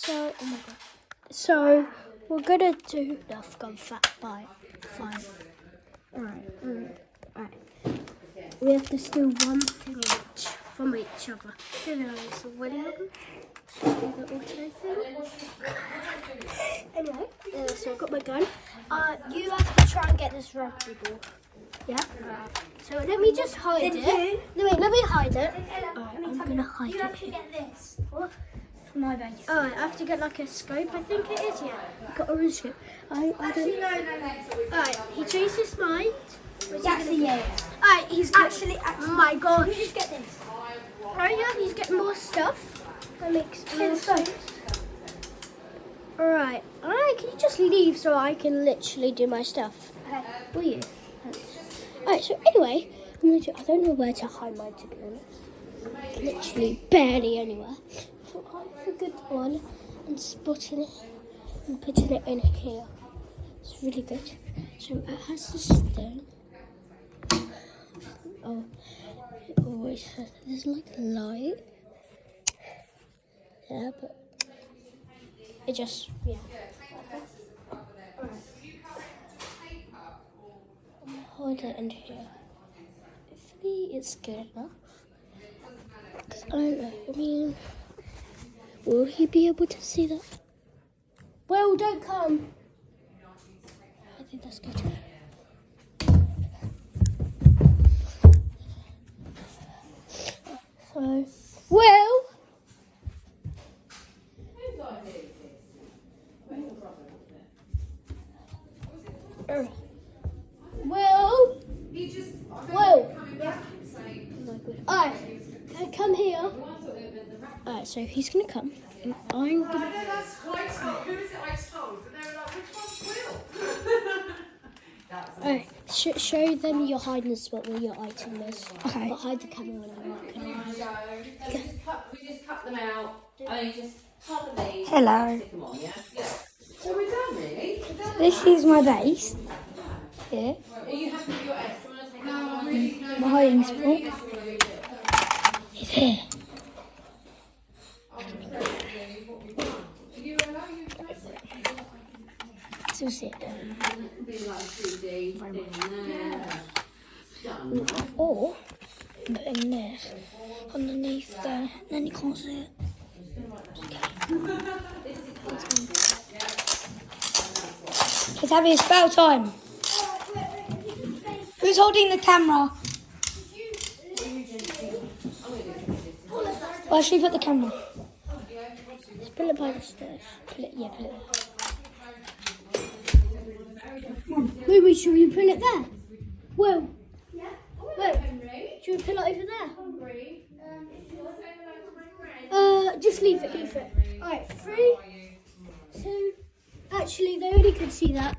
So, oh my god. So, we're gonna do. No, I've gone fat. Bye. Fine. Alright. We have to steal one thing each from each other. So, what do just do the auto thing. Anyway, so I've got my gun. You have to try and get this rugby ball. Yeah? So let me just hide it. No, wait, let me hide it. Alright, I'm gonna hide it. You have to get this. What? For my base. Oh, I have to get like a scope, I think it is, yeah. I've got orange scope. I don't... No. Alright, he changed his mind. Actually, yeah. Alright, he's Actually, oh my god. Let me just get this. Oh yeah, he's getting more stuff. That makes more sense. Alright, can you just leave so I can literally do my stuff? Okay. Will you? Alright, so anyway, I don't know where to hide mine, to be honest. Literally barely anywhere. So I'm a good one and spotting it and putting it in here. It's really good. So it has this thing. Oh, it always has, there's like a light. Yeah, but it just, yeah. Hold it in here. Hopefully it's good enough. Because I don't know, I mean, will he be able to see that? Well, don't come. I think that's good. So, well. Alright, come here. Alright, so he's gonna come, and I'm gonna. Who is it I told? And they were like, which one's Will? Alright, show them your hiding spot where your item is. Okay. But hide the camera when I'm working. We just cut them out. And you just cut them these. Hello. Stick them on, yeah? So we're done, really? This is my base. Yeah. Are you happy with your S? Do you want to take it? My hiding spot. It's here. Still sit down. Or putting this underneath there, and then you can't see it. It's having a spell time. Who's holding the camera? Where should we put the camera? Let's put it by the stairs. Put it there. Maybe should we put it there? Whoa. Should we put it over there? Just leave it. Alright, 3, 2. Actually, they only could see that.